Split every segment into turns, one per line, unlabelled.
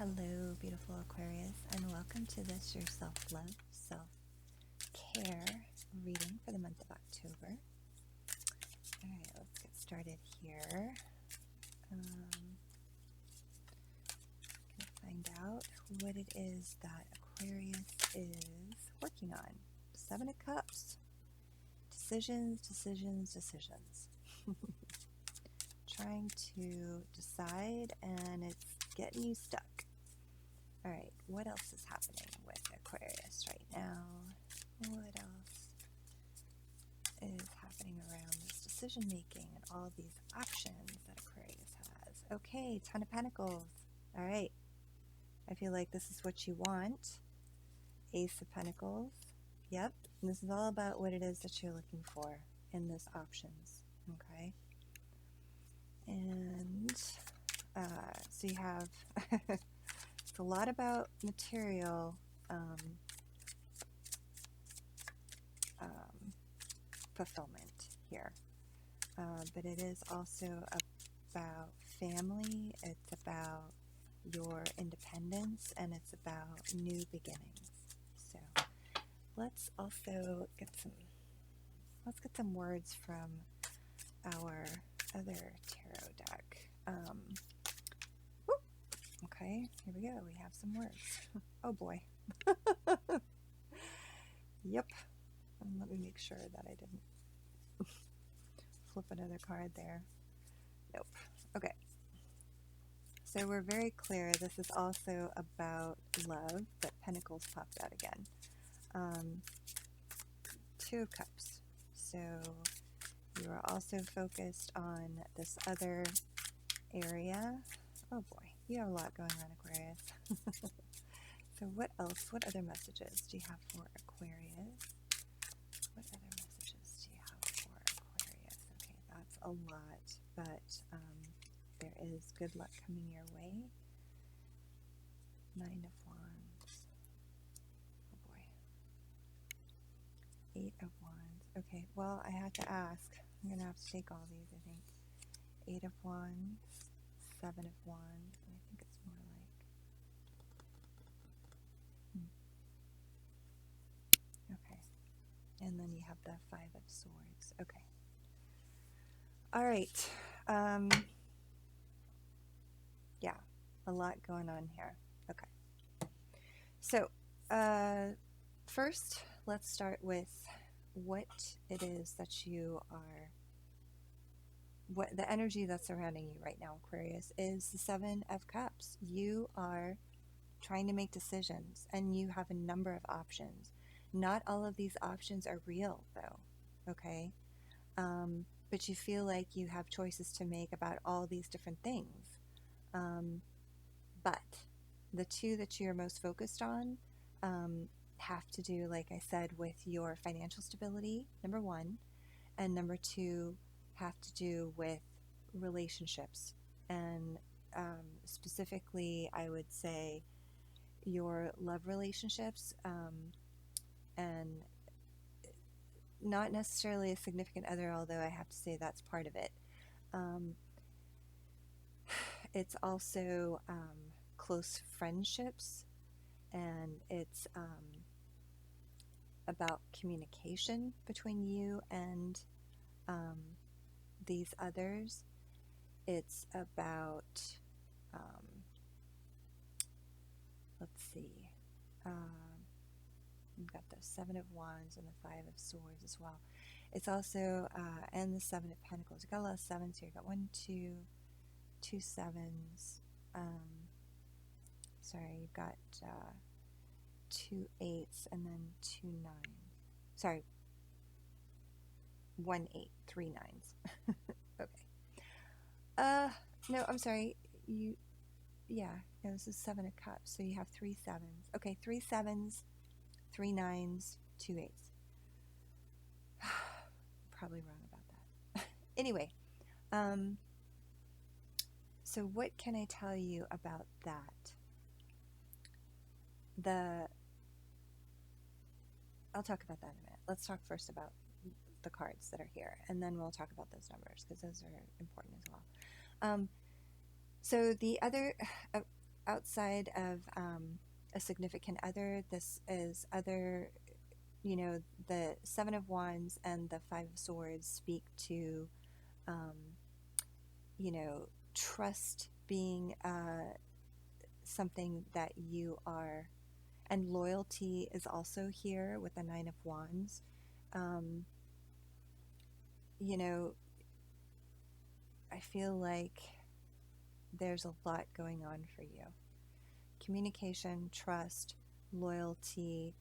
Hello, beautiful Aquarius, and welcome to this, your self-love, self-care reading for the month of October. All right, let's get started here. Gonna find out what it is that Aquarius is working on. 7 of Cups. Decisions, decisions, decisions. Trying to decide, and it's getting you stuck. All right, what else is happening with Aquarius right now? What else is happening around this decision making and all these options that Aquarius has? Okay, 10 of Pentacles. All right, I feel like this is what you want. Ace of Pentacles. Yep, and this is all about what it is that you're looking for in this options. Okay, and so you have it's a lot about material fulfillment here, but it is also about family. It's about your independence, and it's about new beginnings. So let's also get some words from our other tarot deck. Okay, here we go. We have some words. Oh boy. Yep. And let me make sure that I didn't flip another card there. Nope. Okay. So we're very clear. This is also about love, but Pentacles popped out again. 2 of Cups. So you are also focused on this other area. Oh boy, you have a lot going on, Aquarius. So what else? What other messages do you have for Aquarius? What other messages do you have for Aquarius? Okay, that's a lot, but there is good luck coming your way. 9 of Wands. Oh boy. 8 of Wands. Okay, well, I had to ask. I'm going to have to take all these, I think. 8 of Wands, 7 of Wands, and I think it's more like... Okay. And then you have the 5 of Swords. Okay. All right. Yeah, a lot going on here. Okay. So, first, let's start with what it is that you are, what the energy that's surrounding you right now, Aquarius, is the 7 of Cups. You are trying to make decisions, and you have a number of options. Not all of these options are real, though, okay? But you feel like you have choices to make about all these different things. But the 2 that you're most focused on have to do, like I said, with your financial stability, number 1, and number 2 have to do with relationships, and specifically, I would say your love relationships, and not necessarily a significant other, although I have to say that's part of it. It's also close friendships, and it's about communication between you and these others. It's about, let's see, you've got the 7 of Wands and the 5 of Swords as well. It's also, and the 7 of Pentacles. You've got a lot of 7s here. You've got 1, 2, 2 7s. Sorry, you've got 2 8s and then 2 9s. Sorry, 1 8, 3 9s. Okay. No, I'm sorry. No, this is 7 of Cups. So you have 3 7s. Okay, 3 7s, 3 9s, 2 8s. Probably wrong about that. Anyway, so what can I tell you about that? I'll talk about that in a minute. Let's talk first about the cards that are here, and then we'll talk about those numbers, because those are important as well. So the other, outside of a significant other, this is other, you know, the Seven of Wands and the Five of Swords speak to, um, you know, trust being something that you are, and loyalty is also here with the Nine of Wands. You know, I feel like there's a lot going on for you. Communication, trust, loyalty,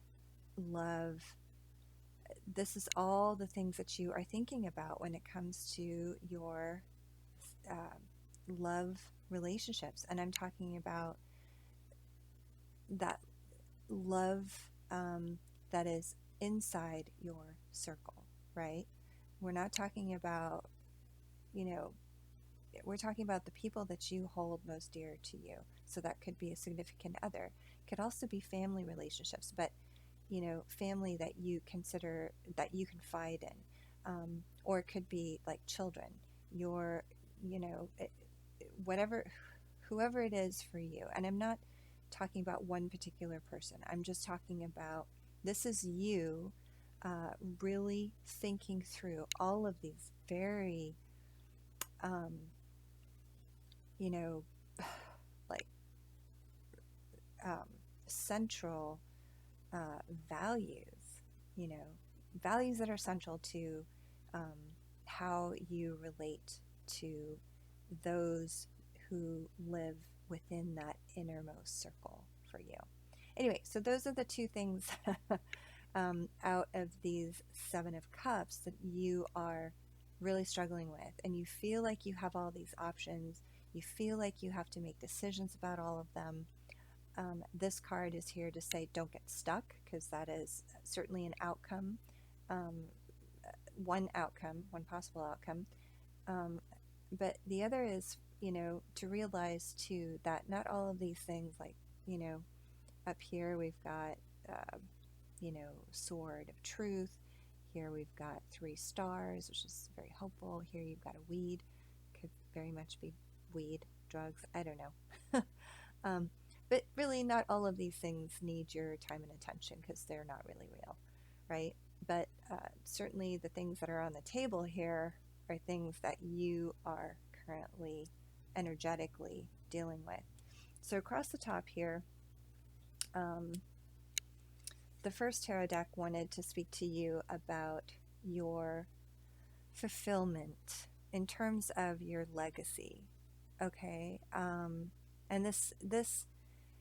love. This is all the things that you are thinking about when it comes to your love relationships. And I'm talking about that love that is inside your circle, right? We're not talking about, you know, we're talking about the people that you hold most dear to you. So that could be a significant other. It could also be family relationships, but, you know, family that you consider, that you confide in. Or it could be like children, your, you know, whatever, whoever it is for you. And I'm not talking about one particular person. I'm just talking about, this is you really thinking through all of these very, you know, like central values, you know, values that are central to how you relate to those who live within that innermost circle for you. Anyway, so those are the two things out of these Seven of Cups that you are really struggling with, and you feel like you have all these options. You feel like you have to make decisions about all of them. This card is here to say don't get stuck, because that is certainly an outcome, one possible outcome. But the other is, you know, to realize too that not all of these things, like, you know, up here we've got, you know, Sword of Truth. Here we've got 3 stars, which is very hopeful. Here you've got a weed. Could very much be weed, drugs, I don't know. But really not all of these things need your time and attention, because they're not really real, right? But certainly the things that are on the table here are things that you are currently energetically dealing with. So across the top here, the first tarot deck wanted to speak to you about your fulfillment in terms of your legacy. Okay, and this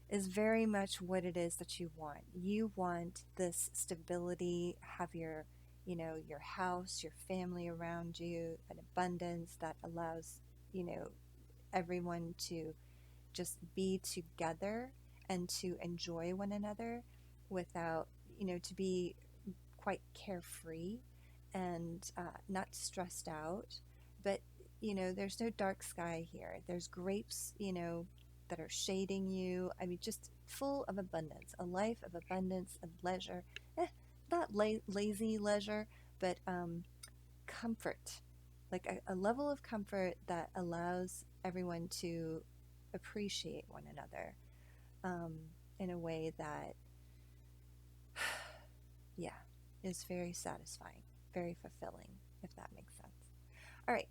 is very much what it is that you want. You want this stability, have your, you know, your house, your family around you, an abundance that allows, you know, everyone to just be together and to enjoy one another without, you know, to be quite carefree and not stressed out. But, you know, there's no dark sky here. There's grapes, you know, that are shading you. I mean, just full of abundance, a life of abundance and leisure. Not lazy leisure, but comfort, like a level of comfort that allows everyone to appreciate one another in a way that, yeah, is very satisfying, very fulfilling, if that makes sense. All right.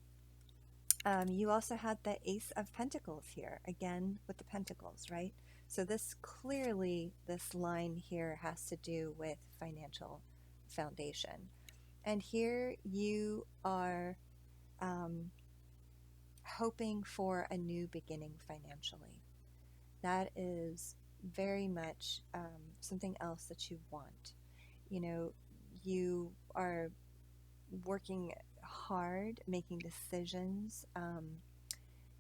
You also had the Ace of Pentacles here, again with the Pentacles, right? So this clearly, this line here has to do with financial foundation. And here you are hoping for a new beginning financially. That is very much something else that you want. You know, you are working hard, making decisions,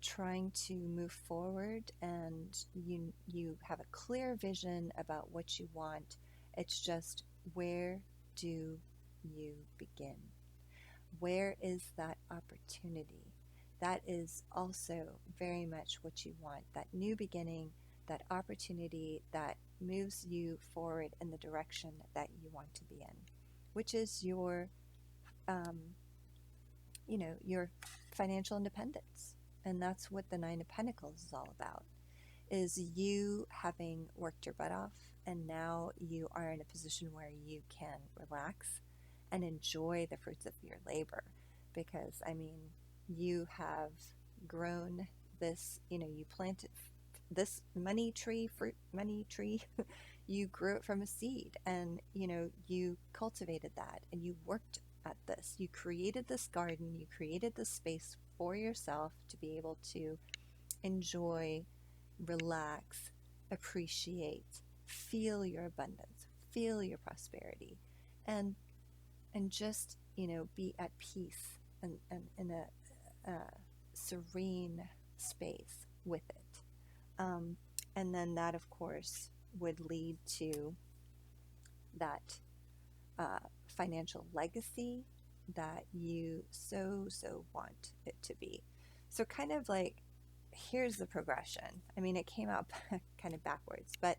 trying to move forward, and you have a clear vision about what you want. It's just, where do you begin? Where is that opportunity? That is also very much what you want, that new beginning, that opportunity that moves you forward in the direction that you want to be in, which is your, you know, your financial independence. And that's what the Nine of Pentacles is all about. is you having worked your butt off, and now you are in a position where you can relax and enjoy the fruits of your labor. Because, I mean, you have grown this, you planted this money tree, fruit money tree. You grew it from a seed, and, you cultivated that, and you worked at this. You created this garden, you created this space for yourself to be able to enjoy, relax, appreciate, feel your abundance, feel your prosperity, and just be at peace and in a serene space with it. And then that, of course, would lead to that financial legacy that you so want it to be. So kind of like, here's the progression. I mean, it came out kind of backwards, but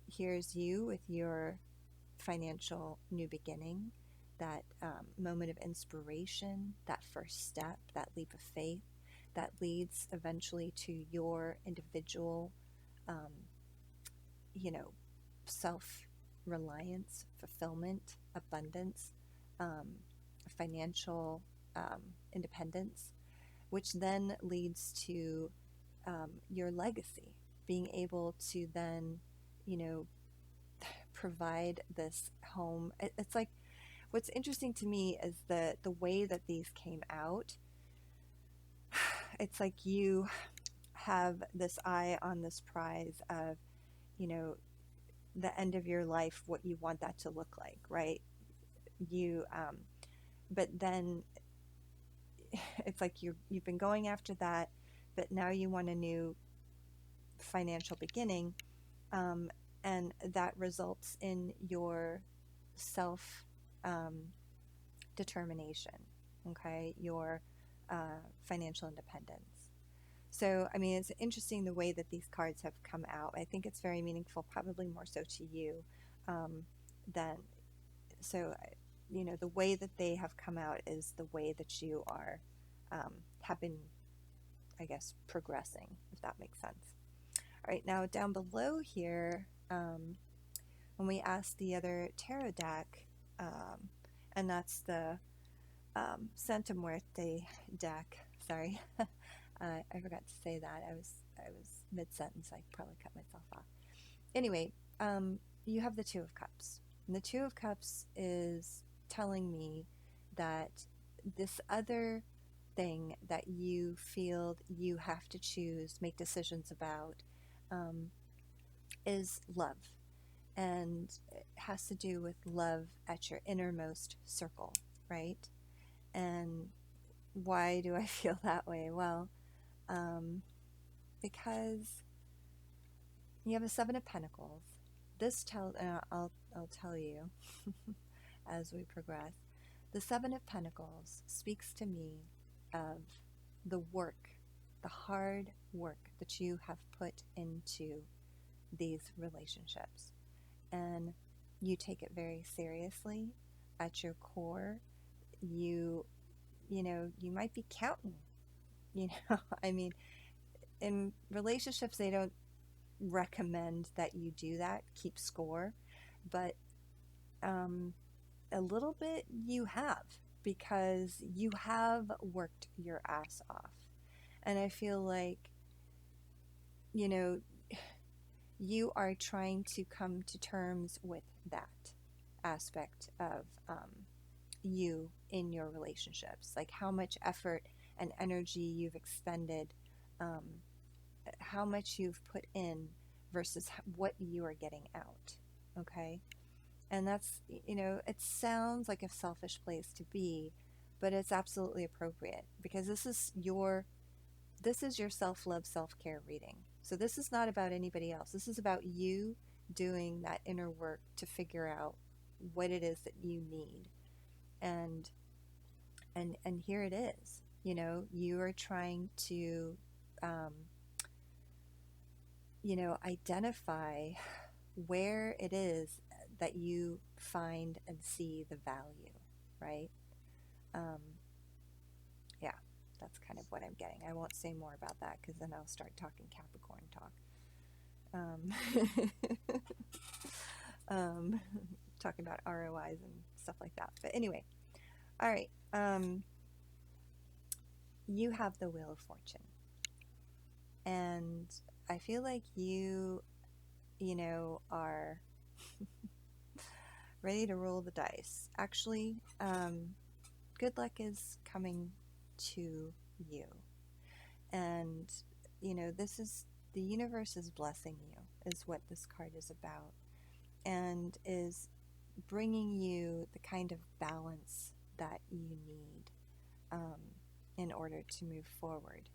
here's you with your financial new beginning, that moment of inspiration, that first step, that leap of faith that leads eventually to your individual, self-reliance, fulfillment, abundance, financial independence, which then leads to your legacy, being able to then, provide this home. It's like, what's interesting to me is the way that these came out. It's like you have this eye on this prize of, the end of your life, what you want that to look like, right? But then it's like you've been going after that, but now you want a new financial beginning, and that results in your self determination, okay, your financial independence. So, I mean, it's interesting the way that these cards have come out. I think it's very meaningful, probably more so to you than, so, the way that they have come out is the way that you are, have been, I guess, progressing, if that makes sense. All right, now down below here, when we asked the other tarot deck, and that's the Santa Muerte deck, sorry. I forgot to say that. I was mid-sentence. I probably cut myself off. Anyway, you have the Two of Cups. And the Two of Cups is telling me that this other thing that you feel you have to choose, make decisions about, is love. And it has to do with love at your innermost circle, right? And why do I feel that way? Well, because you have a Seven of Pentacles. This tells, and I'll tell you as we progress. The Seven of Pentacles speaks to me of the work, the hard work that you have put into these relationships, and you take it very seriously. At your core, you might be counting. I mean, in relationships, they don't recommend that you do that, keep score, but a little bit you have, because you have worked your ass off. And I feel like, you are trying to come to terms with that aspect of you in your relationships, like how much effort and energy you've expended, how much you've put in versus what you are getting out, okay? And that's, it sounds like a selfish place to be, but it's absolutely appropriate, because this is your self-love, self-care reading. So this is not about anybody else. This is about you doing that inner work to figure out what it is that you need. And here it is. You are trying to identify where it is that you find and see the value, right? Yeah. That's kind of what I'm getting. I won't say more about that because then I'll start talking Capricorn talk. Talking about ROIs and stuff like that. But anyway, all right. You have the Wheel of Fortune. And I feel like you are ready to roll the dice. Actually, good luck is coming to you. And, this is, the universe is blessing you, is what this card is about. And is bringing you the kind of balance that you need in order to move forward.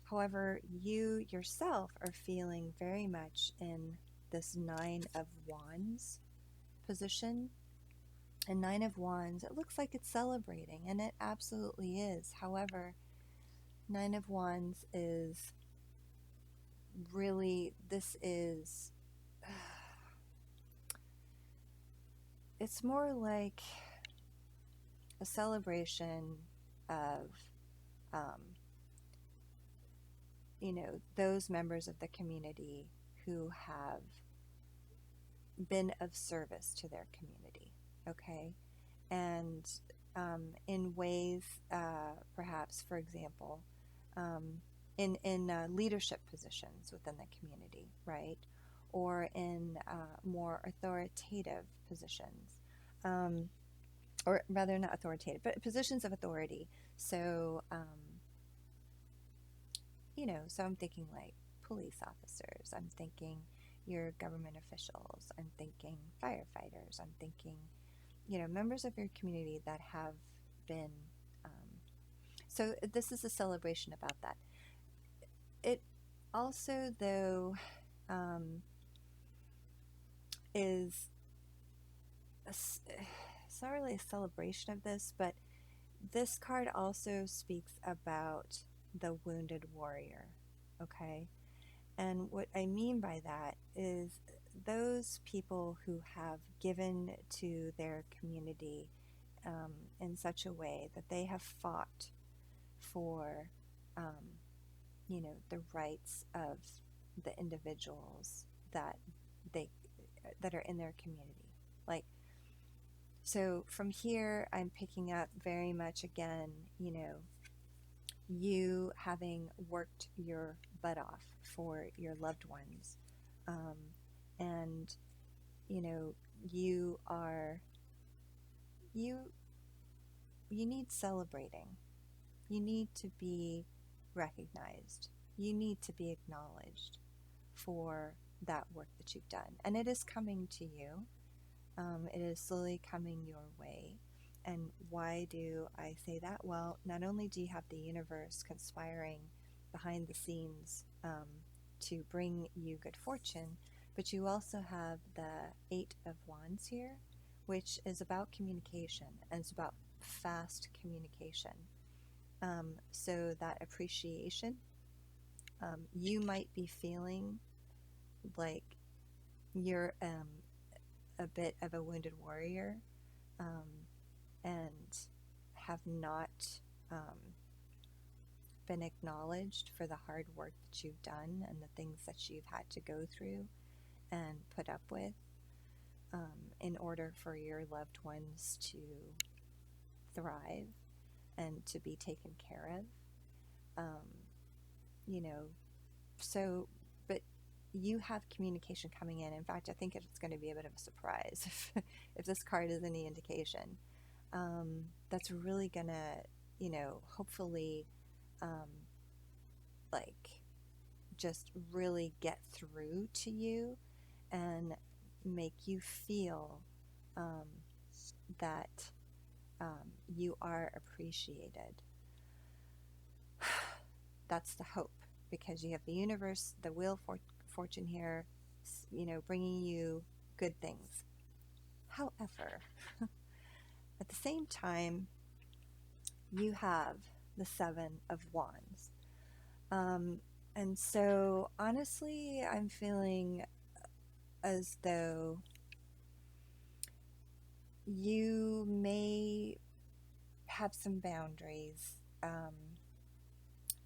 However, you yourself are feeling very much in this Nine of Wands position. And Nine of Wands, it looks like it's celebrating, and it absolutely is. However, Nine of Wands is really, it's more like a celebration of, those members of the community who have been of service to their community, okay? And in ways, perhaps, for example, in leadership positions within the community, right? Or in more authoritative positions, or rather not authoritative, but positions of authority. So, so I'm thinking like police officers, I'm thinking your government officials, I'm thinking firefighters, I'm thinking, members of your community that have been, so this is a celebration about that. It also, though, is, it's not really a celebration of this, but this card also speaks about the wounded warrior, okay? And what I mean by that is those people who have given to their community in such a way that they have fought for, the rights of the individuals that are in their community. Like, so from here, I'm picking up very much again, you having worked your butt off for your loved ones, and you are you need celebrating. You need to be recognized. You need to be acknowledged for that work that you've done, and it is coming to you. It is slowly coming your way. And why do I say that? Well, not only do you have the universe conspiring behind the scenes to bring you good fortune, but you also have the Eight of Wands here, which is about communication, and it's about fast communication. So that appreciation, you might be feeling like you're a bit of a wounded warrior, and have not been acknowledged for the hard work that you've done and the things that you've had to go through and put up with in order for your loved ones to thrive and to be taken care of. So, but you have communication coming in. In fact, I think it's going to be a bit of a surprise if this card is any indication. That's really going to, hopefully, like, just really get through to you and make you feel that you are appreciated. That's the hope, because you have the universe, the wheel for fortune here, bringing you good things. However, at the same time, you have the Seven of Wands. And so, honestly, I'm feeling as though you may have some boundaries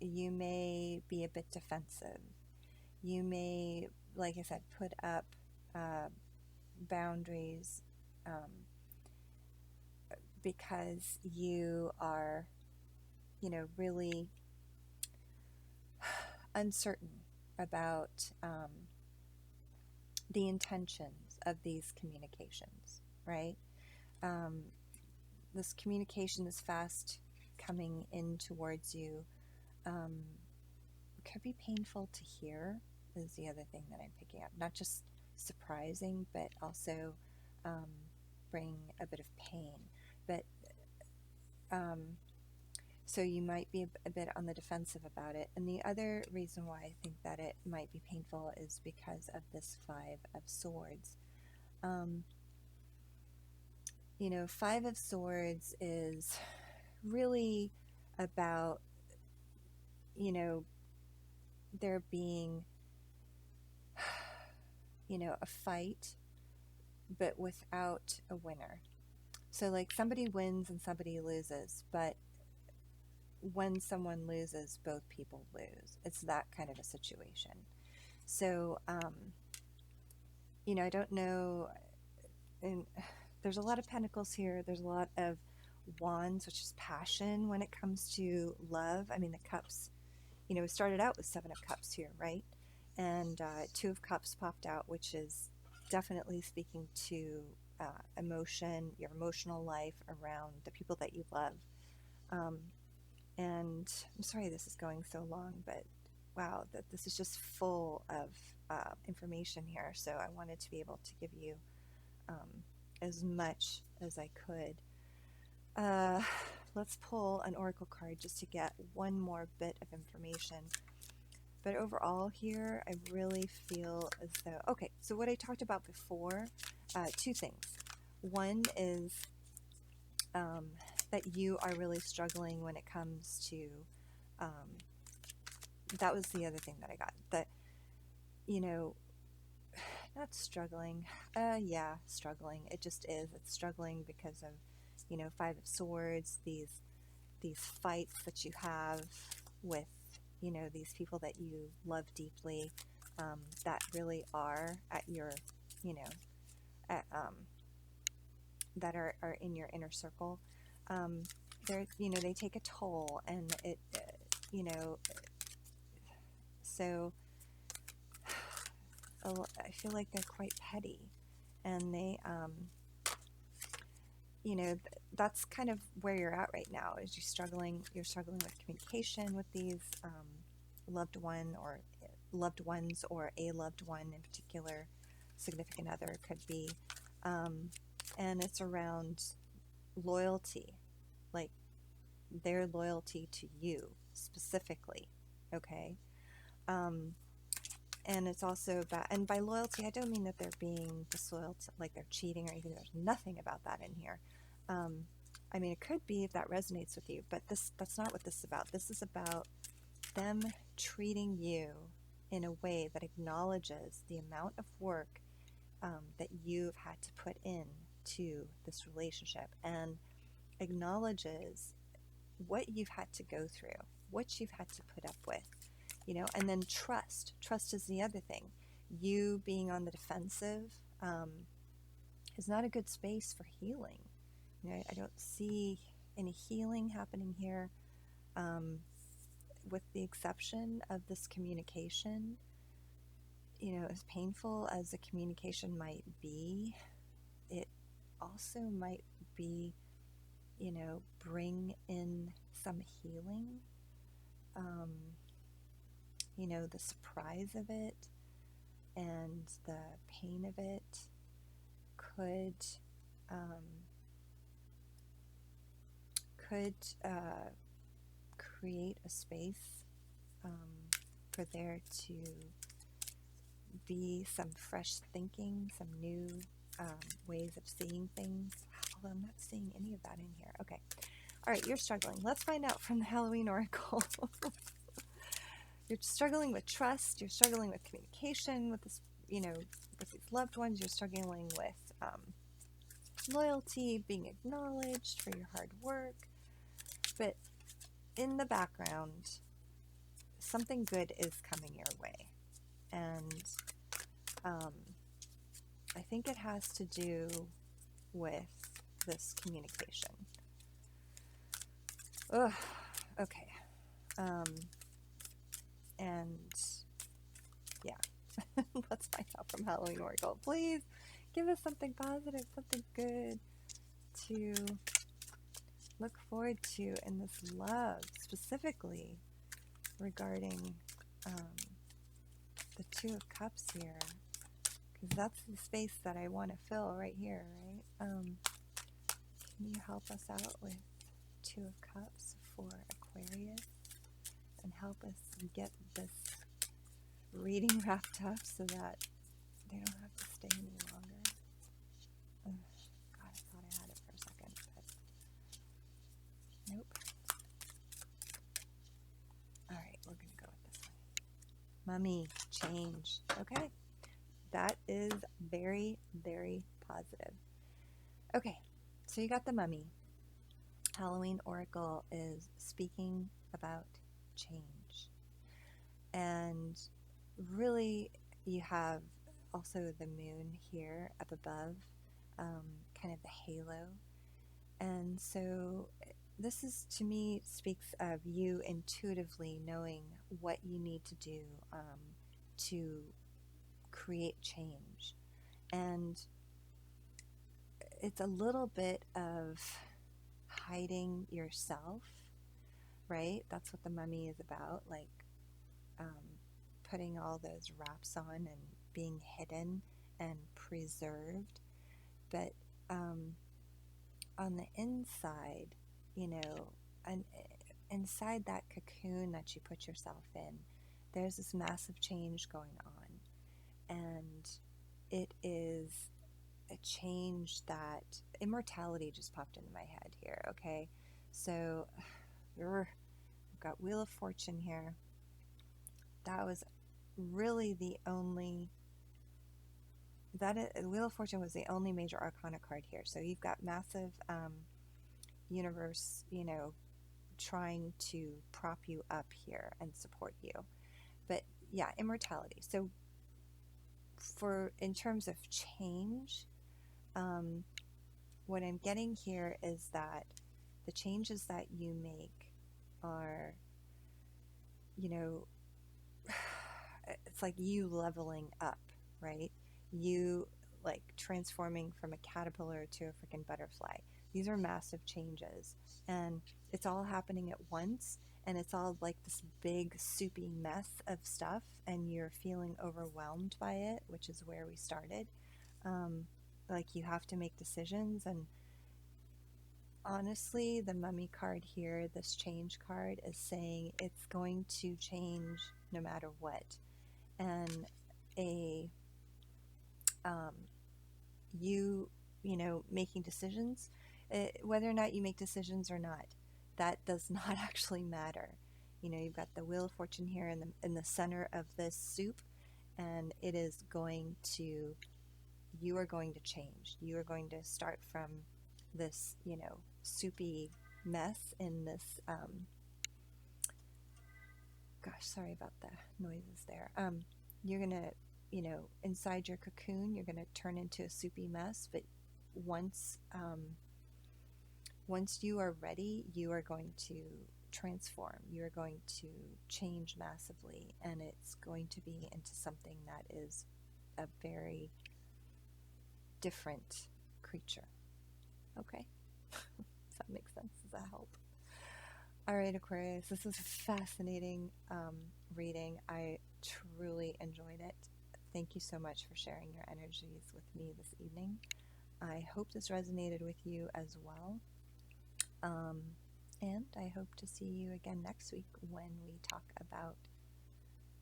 you may be a bit defensive. You may, like I said, put up boundaries because you are, really uncertain about the intentions of these communications, right? This communication is fast coming in towards you. Could be painful to hear is the other thing that I'm picking up. Not just surprising, but also bring a bit of pain. But so you might be a bit on the defensive about it. And the other reason why I think that it might be painful is because of this Five of Swords. Five of Swords is really about, there being, a fight, but without a winner. So like somebody wins and somebody loses, but when someone loses, both people lose. It's that kind of a situation. So, I don't know. And there's a lot of pentacles here. There's a lot of wands, which is passion when it comes to love. I mean, the cups, we started out with Seven of Cups here, right? And Two of Cups popped out, which is definitely speaking to emotion, your emotional life around the people that you love. And I'm sorry this is going so long, but wow, that this is just full of information here. So I wanted to be able to give you as much as I could. Let's pull an oracle card just to get one more bit of information. But overall here, I really feel as though, okay, so what I talked about before, two things. One is that you are really struggling when it comes to, that was the other thing that I got, that, not struggling, yeah, struggling, it just is, it's struggling because of, Five of Swords, these fights that you have with, these people that you love deeply, that really are at your, that are in your inner circle. They're, they take a toll, and it, so I feel like they're quite petty, and they, that's kind of where you're at right now, is you're struggling with communication with these loved ones, or a loved one in particular, significant other could be, and it's around loyalty, like their loyalty to you specifically, okay? And it's also about, and by loyalty, I don't mean that they're being disloyal, like they're cheating or anything. There's nothing about that in here. I mean, it could be if that resonates with you, but that's not what this is about. This is about them treating you in a way that acknowledges the amount of work that you've had to put in to this relationship, and acknowledges what you've had to go through, what you've had to put up with, and then trust is the other thing. You being on the defensive is not a good space for healing. I don't see any healing happening here, with the exception of this communication. As painful as the communication might be, it also might be, bring in some healing. The surprise of it and the pain of it could create a space for there to be some fresh thinking, some new ways of seeing things, although I'm not seeing any of that in here. Okay. All right, you're struggling. Let's find out from the Halloween Oracle. You're struggling with trust. You're struggling with communication with this, with these loved ones. You're struggling with loyalty, being acknowledged for your hard work. But in the background, something good is coming your way. And I think it has to do with this communication. Ugh, okay. And yeah, let's find out from Halloween Oracle. Please give us something positive, something good to look forward to in this love, specifically regarding the Two of Cups here, because that's the space that I want to fill right here, right? Can you help us out with Two of Cups for Aquarius and help us get this reading wrapped up so that they don't have to stay any longer? Ugh, God, I thought I had it for a second, but nope. Alright, we're going to go with this one. Mummy, change. Okay. That is very, very positive. Okay, so you got the Mummy. Halloween Oracle is speaking about change. And really, you have also the moon here up above, kind of the halo. And so this is, to me, speaks of you intuitively knowing what you need to do to create change. And it's a little bit of hiding yourself, right? That's what the Mummy is about, like putting all those wraps on and being hidden and preserved. But on the inside, you know, and inside that cocoon that you put yourself in, there's this massive change going on. And it is a change that immortality just popped into my head here. Okay, so we've got Wheel of Fortune here. That was really the only Wheel of Fortune was the only major arcana card here. So you've got massive universe, you know, trying to prop you up here and support you. But yeah, immortality. So in terms of change, what I'm getting here is that the changes that you make are, you know, it's like you leveling up, right? You like transforming from a caterpillar to a freaking butterfly. These are massive changes, and it's all happening at once, and it's all like this big soupy mess of stuff, and you're feeling overwhelmed by it, which is where we started. Like you have to make decisions, and honestly, the Mummy card here, this change card, is saying it's going to change no matter what. And you know, making decisions, whether or not you make decisions or not, that does not actually matter. You know, you've got the Wheel of Fortune here in the center of this soup, and it is going to, you are going to change. You are going to start from this, you know, soupy mess in this, gosh, sorry about the noises there. You're going to, you know, inside your cocoon, you're going to turn into a soupy mess, but once you are ready, you are going to transform. You are going to change massively, and it's going to be into something that is a very different creature. Okay? Does that make sense? Does that help? All right, Aquarius, this was a fascinating reading. I truly enjoyed it. Thank you so much for sharing your energies with me this evening. I hope this resonated with you as well. And I hope to see you again next week when we talk about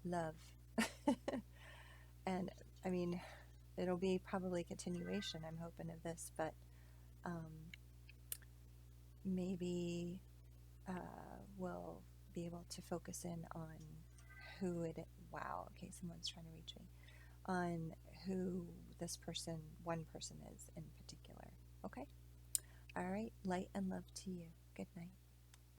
love. And I mean, it'll be probably a continuation, I'm hoping, of this, but maybe we'll be able to focus in on who it, wow, okay, someone's trying to reach me, on who this person, one person is in particular. Okay? All right, light and love to you. Good night.